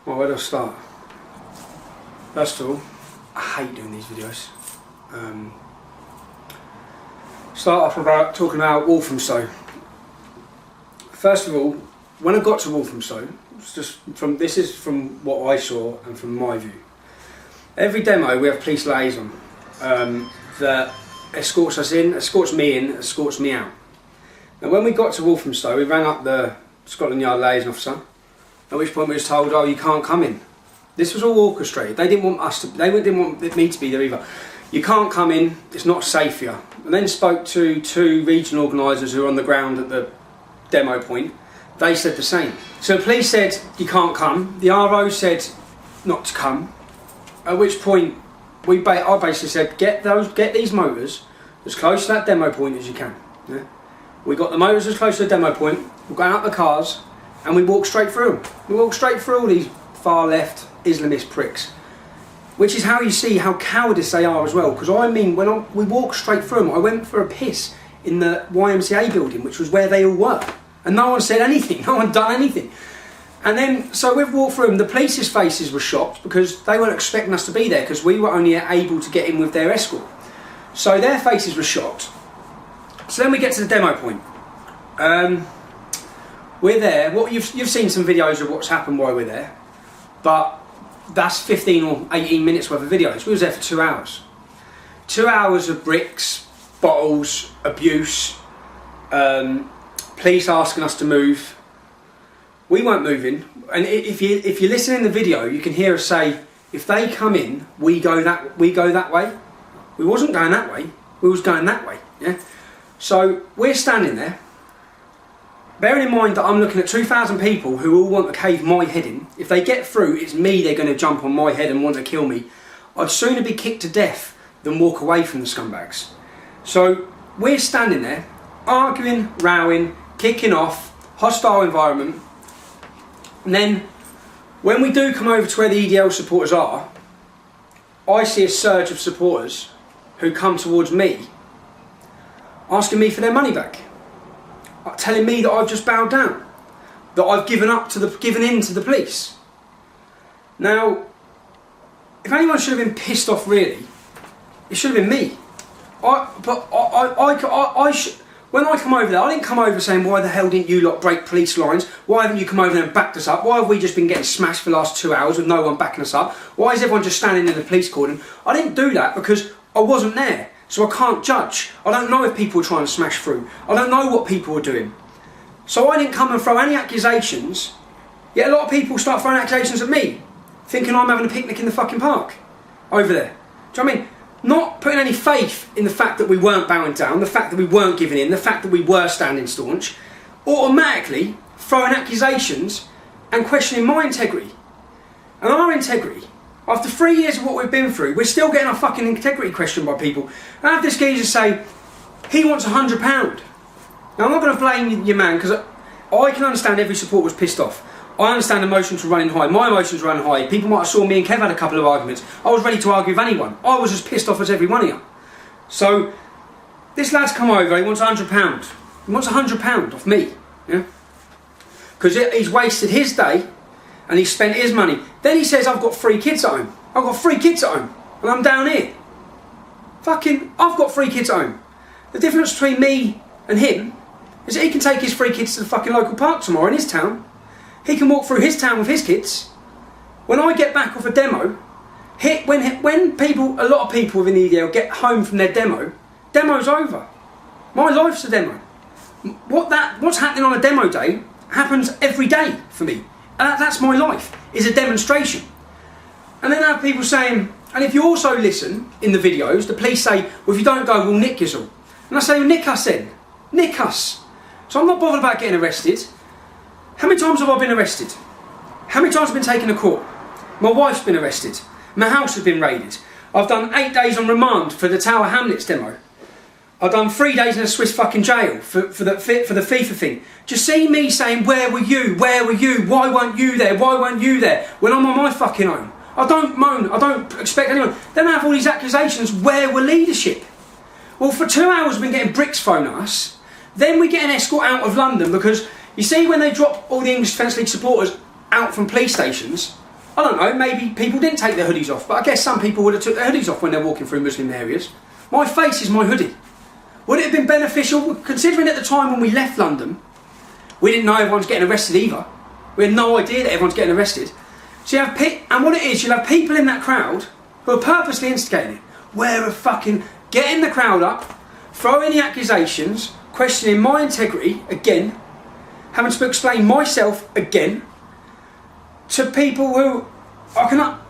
Well, where do I start? First of all, I hate doing these videos. Start off about talking about Walthamstow. First of all, when I got to Walthamstow, this is from what I saw and from my view. Every demo we have police liaison that escorts us in, escorts me in, escorts me out. Now when we got to Walthamstow, we rang up the Scotland Yard liaison officer, at which point we was told, oh, you can't come in. This was all orchestrated. They didn't want us to, they didn't want me to be there either. You can't come in, it's not safe here. And then spoke to two regional organisers who were on the ground at the demo point. They said the same. So the police said you can't come, the RO said not to come, at which point I basically said get these motors as close to that demo point as you can. Yeah? We got the motors as close to the demo point, we got out the cars and we walked straight through them. We walked straight through all these far left Islamist pricks. Which is how you see how cowardice they are as well, because I mean when we walked straight through them, I went for a piss in the YMCA building, which was where they all were. And no one said anything, no one done anything. And then, so we've walked through them, the police's faces were shocked because they weren't expecting us to be there because we were only able to get in with their escort. So their faces were shocked. So then we get to the demo point. We're there, you've seen some videos of what's happened while we're there, but that's 15 or 18 minutes worth of videos. We was there for 2 hours. 2 hours of bricks, bottles, abuse, police asking us to move. We weren't moving, and if you listen in the video, you can hear us say, if they come in, we go that way. We wasn't going that way, we was going that way. Yeah. So we're standing there, bearing in mind that I'm looking at 2,000 people who all want to cave my head in. If they get through, it's me they're going to jump on my head and want to kill me. I'd sooner be kicked to death than walk away from the scumbags. So we're standing there, arguing, rowing, kicking off, hostile environment. And then when we do come over to where the EDL supporters are, I see a surge of supporters who come towards me, asking me for their money back. Telling me that I've just bowed down, that I've given in to the police. Now, if anyone should have been pissed off really, it should have been me. When I come over there, I didn't come over saying, why the hell didn't you lot break police lines? Why haven't you come over there and backed us up? Why have we just been getting smashed for the last 2 hours with no one backing us up? Why is everyone just standing in the police cordon? I didn't do that because I wasn't there. So I can't judge. I don't know if people were trying to smash through. I don't know what people were doing. So I didn't come and throw any accusations. Yet a lot of people start throwing accusations at me, thinking I'm having a picnic in the fucking park over there. Do you know what I mean? Not putting any faith in the fact that we weren't bowing down, the fact that we weren't giving in, the fact that we were standing staunch. Automatically throwing accusations and questioning my integrity. And our integrity. After 3 years of what we've been through, we're still getting our fucking integrity questioned by people. And I have this geezer say, he wants £100. Now I'm not going to blame your man, because I can understand every support was pissed off. I understand emotions were running high, my emotions were running high. People might have saw me and Kev had a couple of arguments. I was ready to argue with anyone. I was as pissed off as every one of you. So, this lad's come over, he wants £100. He wants £100 off me. Yeah? Because he's wasted his day, and he spent his money. Then he says, I've got 3 kids at home. I've got 3 kids at home. And I'm down here. Fucking, I've got 3 kids at home. The difference between me and him is that he can take his 3 kids to the fucking local park tomorrow in his town. He can walk through his town with his kids. When I get back off a demo, when people, a lot of people within the EDL get home from their demo's over. My life's a demo. What's happening on a demo day happens every day for me. That's my life, is a demonstration. And then I have people saying, and if you also listen in the videos, the police say, well, if you don't go, we'll nick you all. And I say, well, nick us then. Nick us. So I'm not bothered about getting arrested. How many times have I been arrested? How many times have I been taken to court? My wife's been arrested. My house has been raided. I've done 8 days on remand for the Tower Hamlets demo. I've done 3 days in a Swiss fucking jail for the FIFA thing. Just see me saying, where were you? Where were you? Why weren't you there? Why weren't you there? When I'm on my fucking own. I don't moan. I don't expect anyone. Then I have all these accusations. Where were leadership? Well, for 2 hours we've been getting bricks thrown at us. Then we get an escort out of London because, you see, when they drop all the English Defence League supporters out from police stations, I don't know, maybe people didn't take their hoodies off, but I guess some people would have took their hoodies off when they're walking through Muslim areas. My face is my hoodie. Would it have been beneficial, considering at the time when we left London, we didn't know everyone's getting arrested either. We had no idea that everyone's getting arrested. So you have and what it is, you'll have people in that crowd who are purposely instigating it. Getting the crowd up, throwing the accusations, questioning my integrity again, having to explain myself again to people who I cannot.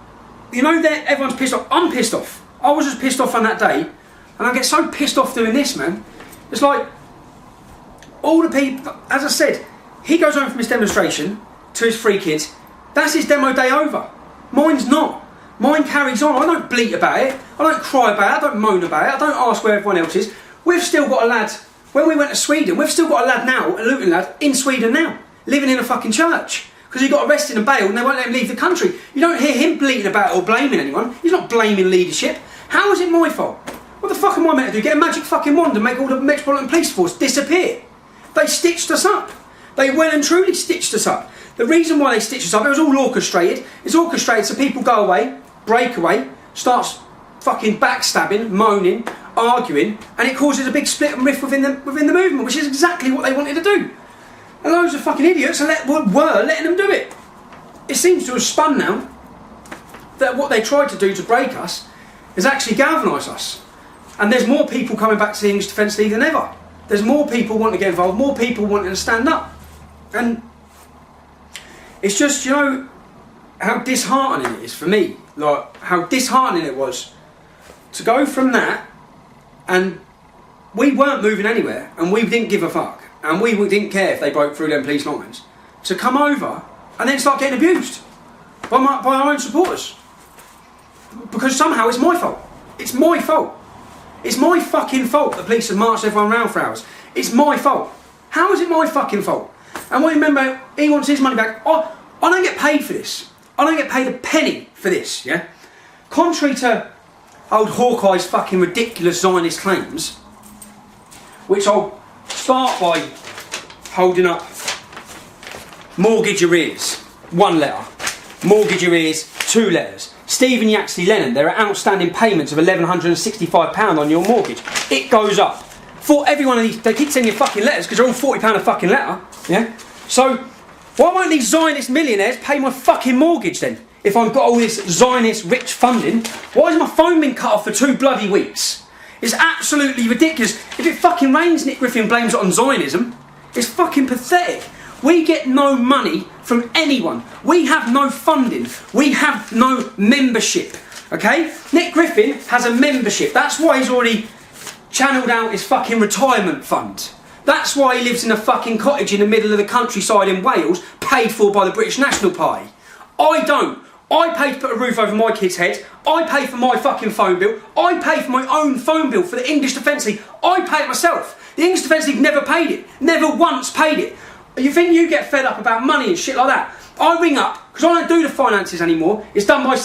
You know that everyone's pissed off. I'm pissed off. I was just pissed off on that day, and I get so pissed off doing this, man. It's like all the people. As I said, he goes home from his demonstration to his 3 kids. That's his demo day over. Mine's not. Mine carries on. I don't bleat about it. I don't cry about it. I don't moan about it. I don't ask where everyone else is. We've still got a lad. When we went to Sweden, we've still got a lad now, a Luton lad, in Sweden now, living in a fucking church. Because he got arrested and bailed and they won't let him leave the country. You don't hear him bleating about it or blaming anyone. He's not blaming leadership. How is it my fault? What the fuck am I meant to do? Get a magic fucking wand and make all the Metropolitan Police Force disappear? They stitched us up. They well and truly stitched us up. The reason why they stitched us up, it was all orchestrated. It's orchestrated so people go away, break away, starts fucking backstabbing, moaning, arguing, and it causes a big split and rift within the movement, which is exactly what they wanted to do. And loads of fucking idiots were letting them do it. It seems to have spun now that what they tried to do to break us is actually galvanise us. And there's more people coming back to the English Defence League than ever. There's more people wanting to get involved, more people wanting to stand up. And it's just, you know, how disheartening it is for me. Like, how disheartening it was to go from that, and we weren't moving anywhere, and we didn't give a fuck, and we didn't care if they broke through them police lines, to come over and then start getting abused by our own supporters. Because somehow it's my fault. It's my fault. It's my fucking fault the police have marched everyone round for hours. It's my fault. How is it my fucking fault? And we remember, he wants his money back. I don't get paid for this. I don't get paid a penny for this, yeah? Contrary to old Hawkeye's fucking ridiculous Zionist claims, which I'll start by holding up. Mortgage arrears, 1 letter. Mortgage arrears, 2 letters. Stephen Yaxley Lennon, there are outstanding payments of £1,165 on your mortgage. It goes up. For every one of these, they keep sending you fucking letters because they're all £40 a fucking letter, yeah? So, why won't these Zionist millionaires pay my fucking mortgage then? If I've got all this Zionist rich funding, why has my phone been cut off for 2 bloody weeks? It's absolutely ridiculous. If it fucking rains, Nick Griffin blames it on Zionism. It's fucking pathetic. We get no money from anyone. We have no funding. We have no membership. Okay? Nick Griffin has a membership. That's why he's already channelled out his fucking retirement fund. That's why he lives in a fucking cottage in the middle of the countryside in Wales, paid for by the British National Party. I don't. I pay to put a roof over my kids' heads. I pay for my fucking phone bill. I pay for my own phone bill for the English Defence League. I pay it myself. The English Defence League never paid it. Never once paid it. You think you get fed up about money and shit like that? I ring up, because I don't do the finances anymore. It's done by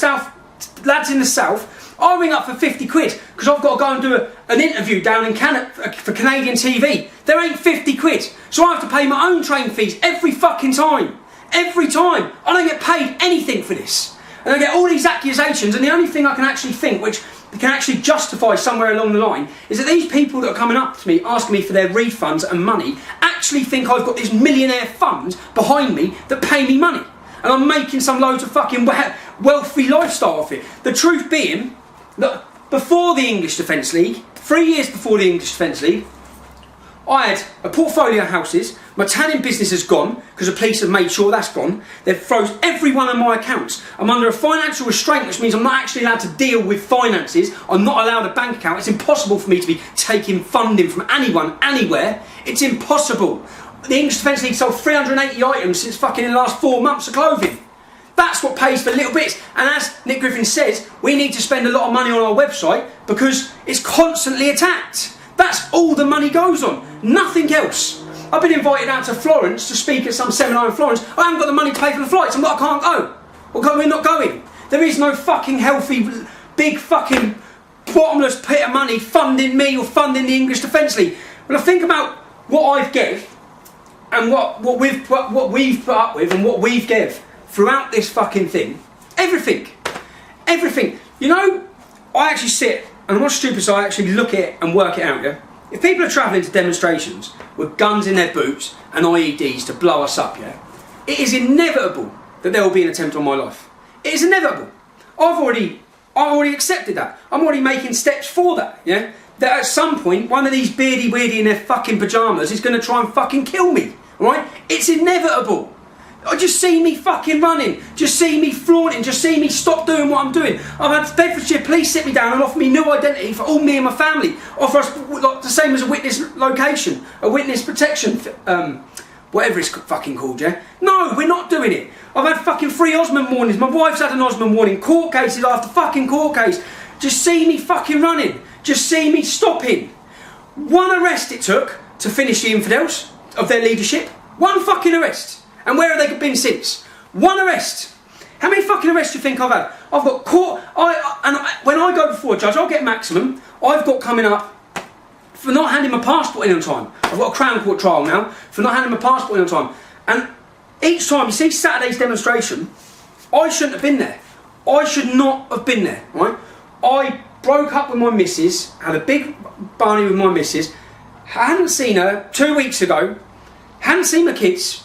lads in the south. I ring up for 50 quid because I've got to go and do an interview down in Canada for Canadian TV. There ain't 50 quid. So I have to pay my own train fees every fucking time. Every time. I don't get paid anything for this. And I get all these accusations, and the only thing I can actually think, which can actually justify somewhere along the line, is that these people that are coming up to me, asking me for their refunds and money, actually think I've got this millionaire fund behind me that pay me money. And I'm making some loads of fucking wealthy lifestyle off it. The truth being that before the English Defence League, 3 years before the English Defence League, I had a portfolio of houses. My tanning business has gone because the police have made sure that's gone. They've froze every one of my accounts. I'm under a financial restraint, which means I'm not actually allowed to deal with finances. I'm not allowed a bank account. It's impossible for me to be taking funding from anyone, anywhere. It's impossible. The English Defence League sold 380 items since fucking in the last 4 months of clothing. That's what pays for little bits. And as Nick Griffin says, we need to spend a lot of money on our website because it's constantly attacked. That's all the money goes on. Nothing else. I've been invited out to Florence to speak at some seminar in Florence. I haven't got the money to pay for the flights. I can't go. Well, we're not going. There is no fucking healthy, big fucking bottomless pit of money funding me or funding the English Defence League. When I think about what I've gave and what we've put up with and what we've gave throughout this fucking thing, Everything. Everything. You know, I actually sit, and I'm not stupid, so I actually look at it and work it out, yeah? If people are travelling to demonstrations with guns in their boots and IEDs to blow us up, yeah? It is inevitable that there will be an attempt on my life. It is inevitable. I've already accepted that. I'm already making steps for that, yeah? That at some point, one of these beardy weirdy in their fucking pyjamas is going to try and fucking kill me, right? It's inevitable. I just see me fucking running, just see me flaunting, just see me stop doing what I'm doing. I've had Bedfordshire police sit me down and offer me new identity for all me and my family. Offer us like, the same as a witness location, a witness protection, whatever it's fucking called, yeah? No, we're not doing it. I've had fucking 3 Osmond warnings. My wife's had an Osmond warning. Court cases after fucking court case. Just see me fucking running. Just see me stopping. 1 arrest it took to finish the infidels of their leadership. 1 fucking arrest. And where have they been since? 1 arrest. How many fucking arrests do you think I've had? I've got court. When I go before a judge, I'll get maximum. I've got coming up for not handing my passport in on time. I've got a Crown Court trial now for not handing my passport in on time. And each time, you see Saturday's demonstration, I shouldn't have been there. I should not have been there, right? I broke up with my missus, had a big barney with my missus, hadn't seen her 2 weeks ago, hadn't seen my kids.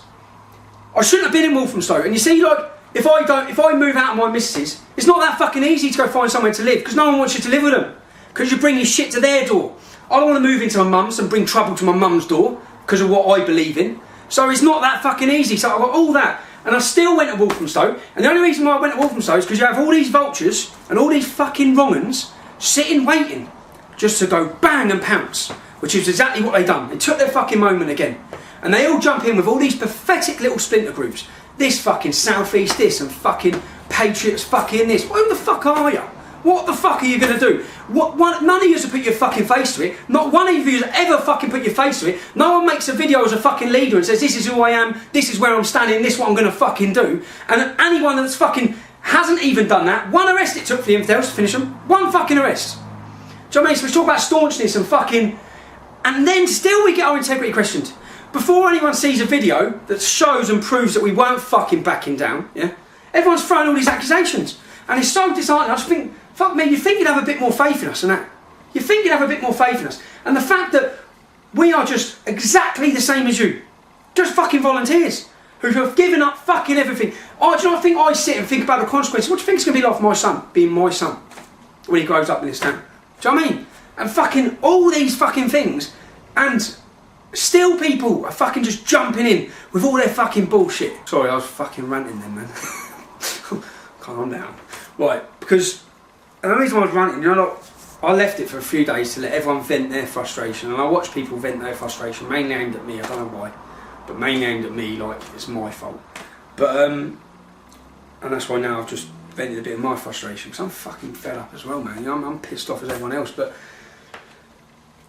I shouldn't have been in Walthamstow. And you see, like, if I move out of my missus, it's not that fucking easy to go find somewhere to live, because no one wants you to live with them, because you bring your shit to their door. I don't want to move into my mum's and bring trouble to my mum's door because of what I believe in. So it's not that fucking easy. So I've got all that, and I still went to Walthamstow. And the only reason why I went to Walthamstow is because you have all these vultures and all these fucking wrong-uns sitting waiting just to go bang and pounce, which is exactly what they done. They took their fucking moment again. And they all jump in with all these pathetic little splinter groups. This fucking South East this, and fucking Patriots fucking this. Who the fuck are you? What the fuck are you going to do? None of you have put your fucking face to it. Not one of you has ever fucking put your face to it. No one makes a video as a fucking leader and says, this is who I am, this is where I'm standing, this is what I'm going to fucking do. And anyone that's fucking hasn't even done that, 1 arrest it took for the infidels to finish them. 1 fucking arrest. Do you know what I mean? So we talk about staunchness and fucking... And then still we get our integrity questioned. Before anyone sees a video that shows and proves that we weren't fucking backing down, yeah, everyone's throwing all these accusations. And it's so disheartening. I just think, fuck me, you'd think you'd have a bit more faith in us than that. You'd think you'd have a bit more faith in us. And the fact that we are just exactly the same as you. Just fucking volunteers who have given up fucking everything. Oh, do you know what I think? I sit and think about the consequences. What do you think it's going to be like for my son, being my son, when he grows up in this town? Do you know what I mean? And fucking all these fucking things. And... still people are fucking just jumping in with all their fucking bullshit. Sorry, I was fucking ranting then, man. Calm down. Right, because the reason I was ranting, you know, like, I left it for a few days to let everyone vent their frustration, and I watched people vent their frustration, mainly aimed at me, I don't know why, but mainly aimed at me like it's my fault. But, and that's why now I've just vented a bit of my frustration, because I'm fucking fed up as well, man. You know, I'm pissed off as everyone else, but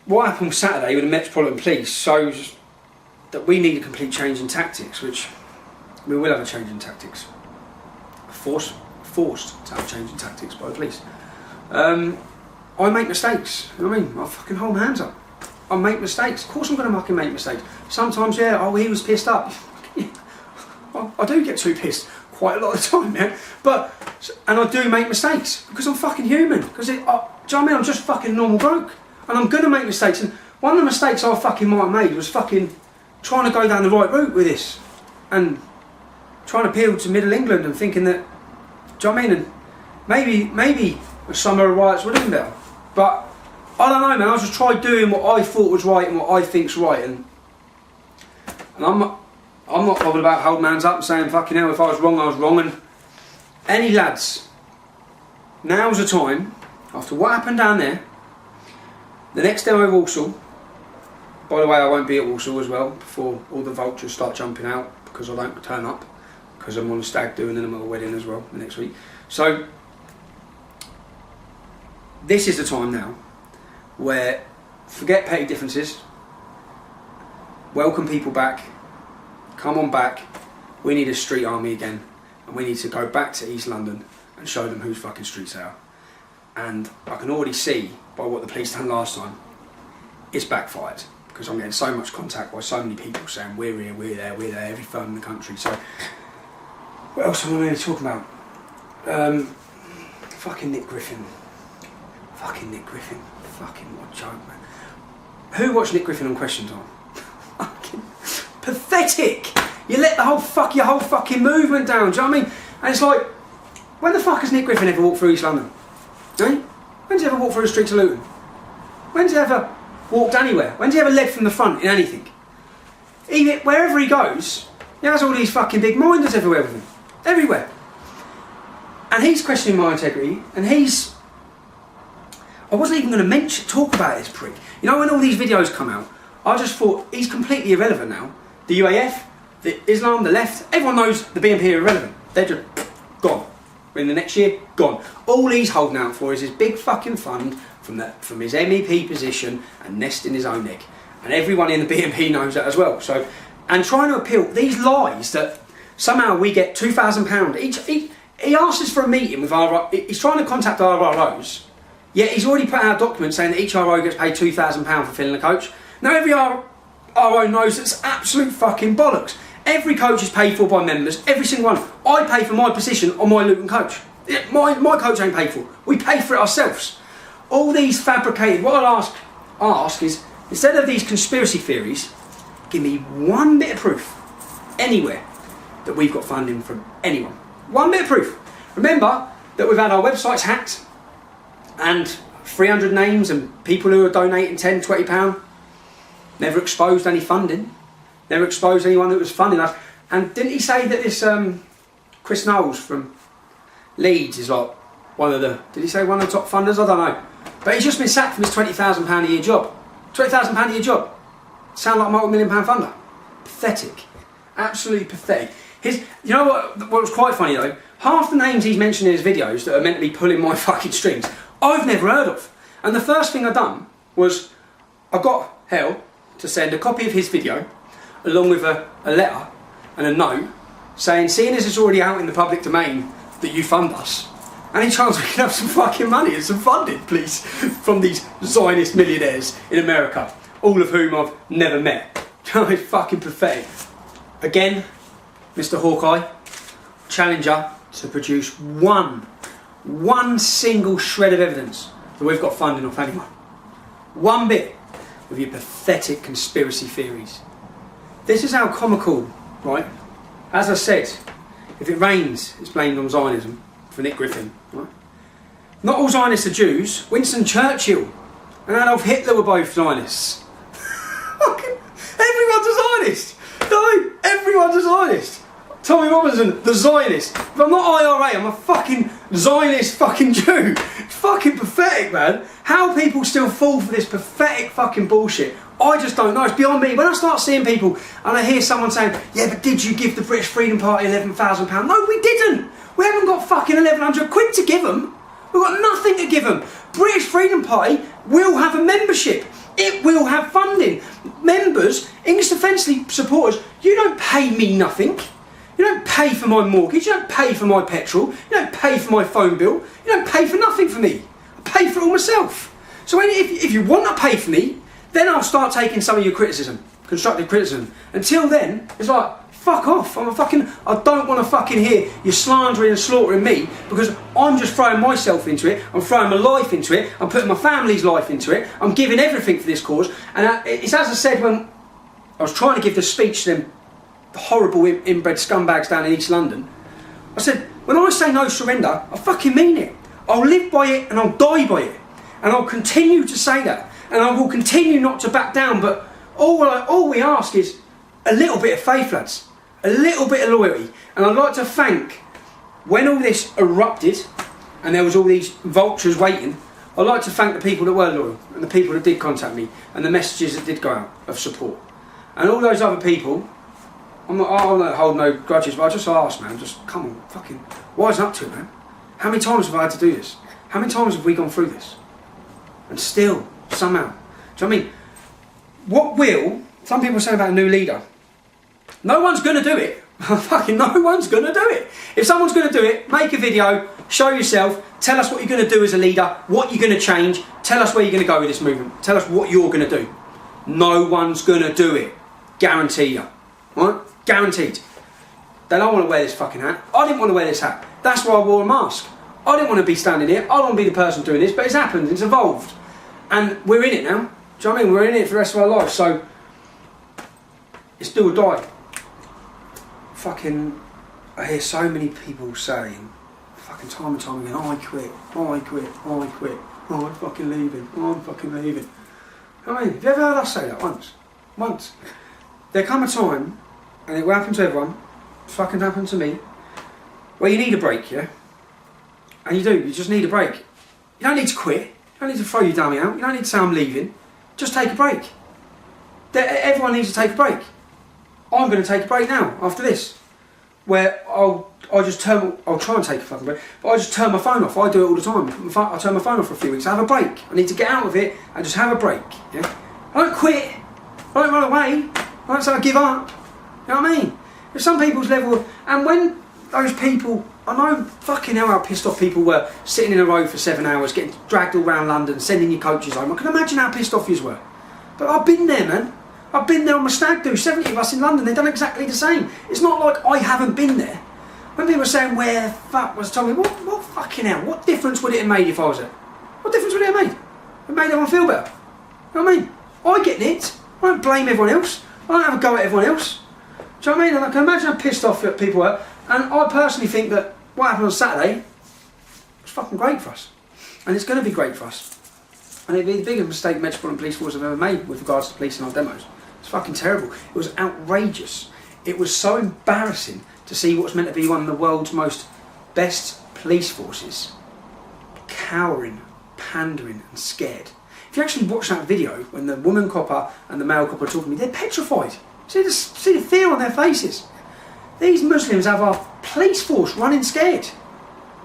what happened Saturday with the Metropolitan Police shows that we need a complete change in tactics, which we will have a change in tactics. Forced to have a change in tactics by the police. I make mistakes, you know what I mean? I fucking hold my hands up. I make mistakes. Of course I'm going to fucking make mistakes. Sometimes, yeah, oh, he was pissed up. I do get too pissed quite a lot of the time, man. And I do make mistakes, because I'm fucking human. Because, do you know what I mean? I'm just fucking normal bloke. And I'm going to make mistakes, and one of the mistakes I fucking might have made was fucking trying to go down the right route with this, and trying to appeal to Middle England and thinking that, do you know what I mean? And maybe the summer riots would have been better, but I don't know, man. I just tried doing what I thought was right and what I think's right, and I'm not bothered about holding hands up and saying fucking hell, if I was wrong, I was wrong. And any lads, now's the time, after what happened down there. The next demo of Walsall, by the way, I won't be at Walsall as well before all the vultures start jumping out, because I don't turn up, because I'm on a stag do and then I'm at a wedding as well the next week. So this is the time now where forget petty differences, welcome people back, come on back. We need a street army again, and we need to go back to East London and show them whose fucking streets they are. And I can already see by what the police done last time, it's backfired, because I'm getting so much contact by so many people saying we're here, we're there, every firm in the country. So what else am I really talking about? Fucking Nick Griffin. Fucking Nick Griffin. Fucking what a joke, man. Who watched Nick Griffin on Question Time? Fucking pathetic. You let your whole fucking movement down. Do you know what I mean? And it's like, when the fuck has Nick Griffin ever walked through East London? Eh? When's he ever walked through the streets of Luton? When's he ever walked anywhere? When's he ever led from the front in anything? Wherever he goes, he has all these fucking big minders everywhere with him. Everywhere. And he's questioning my integrity, and I wasn't even going to talk about this prick. You know, when all these videos come out, I just thought, he's completely irrelevant now. The UAF, the Islam, the left, everyone knows the BNP are irrelevant. They're just gone. In the next year, gone. All he's holding out for is his big fucking fund from his MEP position and nesting his own egg. And everyone in the BNP knows that as well. So, and trying to appeal these lies that somehow we get £2,000 each. He asked us for a meeting with he's trying to contact our ROs, yet he's already put out a document saying that each RO gets paid £2,000 for filling a coach. Now every RO knows that's absolute fucking bollocks. Every coach is paid for by members, every single one. I pay for my position on my Luton coach. My coach ain't paid for. We pay for it ourselves. All these fabricated, what I'll ask is, instead of these conspiracy theories, give me one bit of proof, anywhere, that we've got funding from anyone. One bit of proof. Remember that we've had our websites hacked and 300 names and people who are donating £10, £20. Never exposed any funding. Never exposed anyone that was funding us. And didn't he say that this Chris Knowles from Leeds is like did he say one of the top funders? I don't know. But he's just been sacked from his £20,000 a year job. £20,000 a year job. Sound like a multi-million-pound funder. Pathetic. Absolutely pathetic. You know what was quite funny though? Half the names he's mentioned in his videos that are meant to be pulling my fucking strings, I've never heard of. And the first thing I done was, I got Hell to send a copy of his video, along with a letter and a note, saying, seeing as it's already out in the public domain that you fund us, any chance we can have some fucking money and some funding, please, from these Zionist millionaires in America, all of whom I've never met. It's fucking pathetic. Again, Mr. Hawkeye, challenge you to produce one single shred of evidence that we've got funding off anyone. One bit of your pathetic conspiracy theories. This is how comical, right? As I said, if it rains, it's blamed on Zionism for Nick Griffin, right? Not all Zionists are Jews. Winston Churchill and Adolf Hitler were both Zionists. Everyone's a Zionist. No, everyone's a Zionist. Tommy Robinson, the Zionist. If I'm not IRA, I'm a fucking Zionist fucking Jew. It's fucking pathetic, man. How people still fall for this pathetic fucking bullshit, I just don't know. It's beyond me. When I start seeing people and I hear someone saying, yeah, but did you give the British Freedom Party £11,000? No, we didn't. We haven't got fucking 1,100 quid to give them. We've got nothing to give them. British Freedom Party will have a membership. It will have funding. Members, English Defence League supporters, you don't pay me nothing. You don't pay for my mortgage, you don't pay for my petrol, you don't pay for my phone bill, you don't pay for nothing for me. I pay for it all myself. So if you want to pay for me, then I'll start taking some of your criticism, constructive criticism. Until then, it's like, fuck off. I don't want to fucking hear you slandering and slaughtering me, because I'm just throwing myself into it, I'm throwing my life into it, I'm putting my family's life into it, I'm giving everything for this cause. And it's as I said when I was trying to give the speech to them horrible inbred scumbags down in East London. I said, when I say no surrender, I fucking mean it. I'll live by it and I'll die by it. And I'll continue to say that. And I will continue not to back down. But all we ask is a little bit of faith, lads. A little bit of loyalty. And I'd like to thank, when all this erupted and there was all these vultures waiting, I'd like to thank the people that were loyal and the people that did contact me and the messages that did go out of support. And all those other people, I don't hold no grudges, but I just ask, man, just come on, fucking wise up to it, man. How many times have I had to do this? How many times have we gone through this? And still, somehow. Do you know what I mean? Some people say about a new leader. No one's going to do it. Fucking no one's going to do it. If someone's going to do it, make a video, show yourself, tell us what you're going to do as a leader, what you're going to change, tell us where you're going to go with this movement, tell us what you're going to do. No one's going to do it. Guarantee you. Right? Guaranteed. They don't want to wear this fucking hat. I didn't want to wear this hat. That's why I wore a mask. I didn't want to be standing here. I don't want to be the person doing this, but it's happened. It's evolved. And we're in it now. Do you know what I mean? We're in it for the rest of our lives. So, it's do or die. Fucking, I hear so many people saying, fucking time and time again, I quit, I quit, I quit, oh, I'm fucking leaving, oh, I'm fucking leaving. I mean, have you ever heard us say that once? Once. There come a time, and it will happen to everyone, it's fucking happened to me, where you need a break, yeah? And you do, you just need a break. You don't need to quit, you don't need to throw your dummy out, you don't need to say I'm leaving, just take a break. Everyone needs to take a break. I'm going to take a break now, after this, where I'll try and take a fucking break, but I just turn my phone off. I do it all the time. I turn my phone off for a few weeks. I have a break. I need to get out of it and just have a break. Yeah? I don't quit. I don't run away. I don't say I give up. You know what I mean? There's some people's level, and when those people, I know fucking hell how pissed off people were sitting in a row for 7 hours, getting dragged all around London, sending your coaches home. I can imagine how pissed off you were. But I've been there, man. I've been there on my stag do. 70 of us in London, they've done exactly the same. It's not like I haven't been there. When people were saying, where the fuck was Tommy, what fucking hell, what difference would it have made if I was there? What difference would it have made? It made everyone feel better. You know what I mean? I get nicked. I don't blame everyone else. I don't have a go at everyone else. Do you know what I mean? And I can imagine how pissed off people were. And I personally think that what happened on Saturday was fucking great for us. And it's going to be great for us. And it'd be the biggest mistake Metropolitan Police Force have ever made with regards to policing our demos. It's fucking terrible. It was outrageous. It was so embarrassing to see what's meant to be one of the world's most best police forces cowering, pandering and scared. If you actually watch that video when the woman copper and the male copper are talking to me, they're petrified. See the fear on their faces. These Muslims have our police force running scared.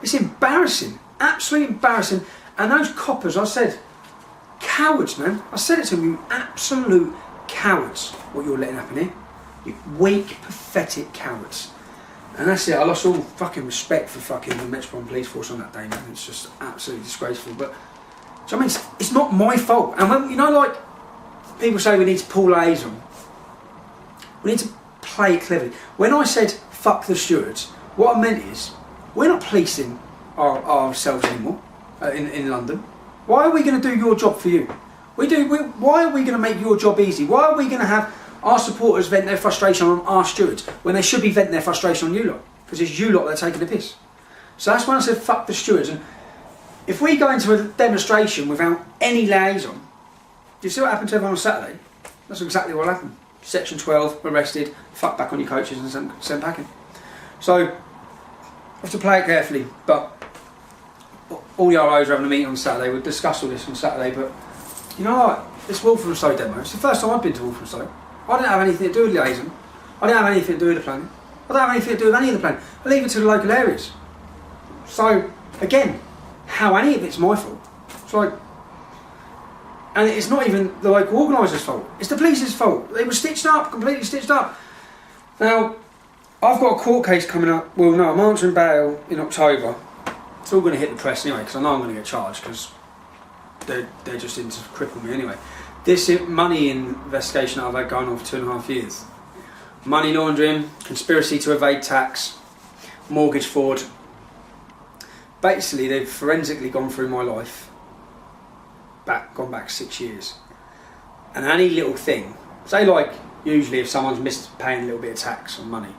It's embarrassing, absolutely embarrassing. And those coppers, I said, cowards, man. I said it to them, you absolute cowards, what you're letting happen here. You weak, pathetic cowards. And that's it, I lost all fucking respect for fucking the Metropolitan Police Force on that day, man. It's just absolutely disgraceful. But, do you know what I mean? It's not my fault. And when, you know, like, people say we need to pull A's on. We need to play it cleverly. When I said, fuck the stewards, what I meant is, we're not policing ourselves anymore in London. Why are we going to do your job for you? Why are we going to make your job easy? Why are we going to have our supporters vent their frustration on our stewards when they should be venting their frustration on you lot? Because it's you lot that are taking the piss. So that's when I said fuck the stewards. And if we go into a demonstration without any liaison, do you see what happened to everyone on Saturday? That's exactly what happened. Section 12, arrested, fuck back on your coaches and sent packing. So, you have to play it carefully, but all the ROs are having a meeting on Saturday. We'll discuss all this on Saturday, but you know what? This Walthamstow demo, it's the first time I've been to Walthamstow. I didn't have anything to do with liaison. I didn't have anything to do with the planning. I don't have anything to do with any of the planning. I leave it to the local areas. So, again, how any of it's my fault. It's like, and it's not even the local organisers' fault. It's the police's fault. They were stitched up, completely stitched up. Now, I've got a court case coming up. Well, no, I'm answering bail in October. It's all going to hit the press anyway, because I know I'm going to get charged, because they're just in to cripple me anyway. This money investigation that I've had going on for 2.5 years. Money laundering, conspiracy to evade tax, mortgage fraud. Basically, they've forensically gone through my life, gone back 6 years. And any little thing, say like, usually if someone's missed paying a little bit of tax on money,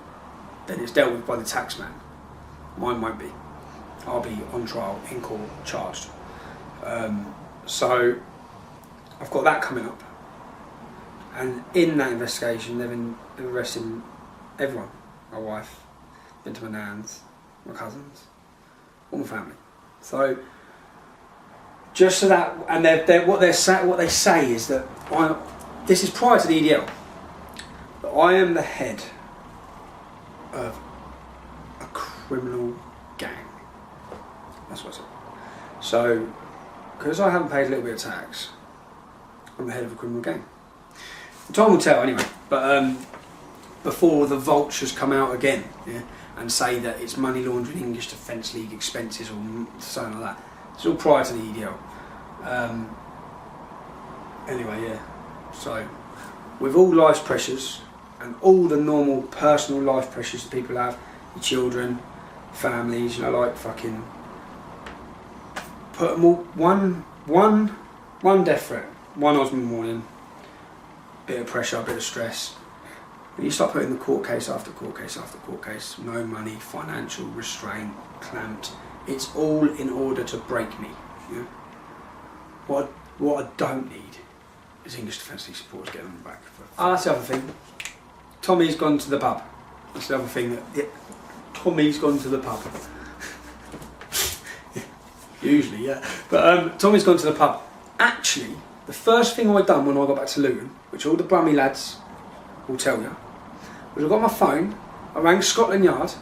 then it's dealt with by the tax man. Mine won't be. I'll be on trial, in court, charged. So I've got that coming up, and in that investigation they've been arresting everyone. My wife, been to my nans, my cousins, all my family. So just so that, and what they say is that this is prior to the EDL, that I am the head of a criminal gang. That's what I said. So, because I haven't paid a little bit of tax, I'm the head of a criminal gang. Time will tell anyway, but before the vultures come out again, yeah, and say that it's money laundering, English Defence League expenses or something like that. It's all prior to the EDL. Anyway, yeah. So, with all life's pressures, and all the normal personal life pressures that people have, your children, families, you know, like fucking put them all one death threat, one Osmond morning, bit of pressure, bit of stress. And you start putting the court case after court case after court case, no money, financial restraint, clamped. It's all in order to break me. You know? What I don't need is English Defence League supporters getting on the back. That's the other thing. Tommy's gone to the pub. That's the other thing. Tommy's gone to the pub. Usually, yeah. But Tommy's gone to the pub. Actually, the first thing I done when I got back to Luton, which all the Brummie lads will tell you, was I got my phone, I rang Scotland Yard,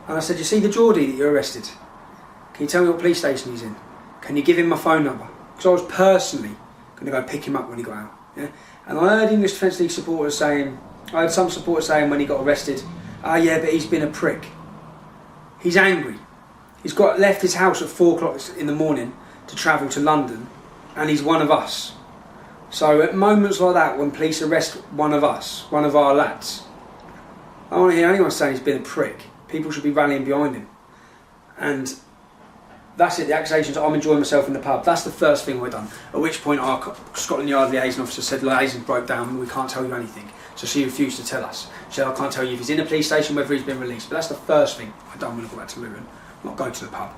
and I said, you see the Geordie that you arrested? Can you tell me what police station he's in? Can you give him my phone number? Because I was personally going to go pick him up when he got out. Yeah? And I heard English Defence League supporters saying, I heard some supporters saying when he got arrested, yeah, but he's been a prick. He's angry. He's left his house at 4 o'clock in the morning to travel to London, and he's one of us. So at moments like that, when police arrest one of us, one of our lads, I don't want to hear anyone saying he's been a prick. People should be rallying behind him. And that's it, the accusations, I'm enjoying myself in the pub. That's the first thing I've done. At which point our Scotland Yard liaison officer said, liaison broke down, we can't tell you anything. So she refused to tell us. She said, I can't tell you if he's in a police station, whether he's been released. But that's the first thing I've done when I got back to Luton. I'm not going to the pub.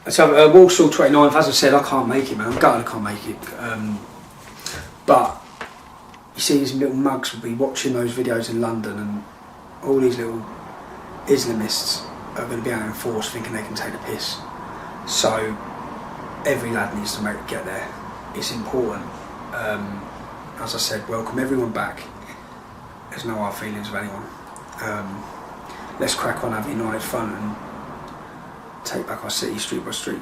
So Walsall 29th, as I said, I can't make it, man. I'm gutted I can't make it. But you see these little mugs will be watching those videos in London, and all these little Islamists are going to be out in force thinking they can take the piss. So every lad needs to get there. It's important. As I said, welcome everyone back. There's no hard feelings of anyone. Let's crack on, have a united front and take back our city street by street.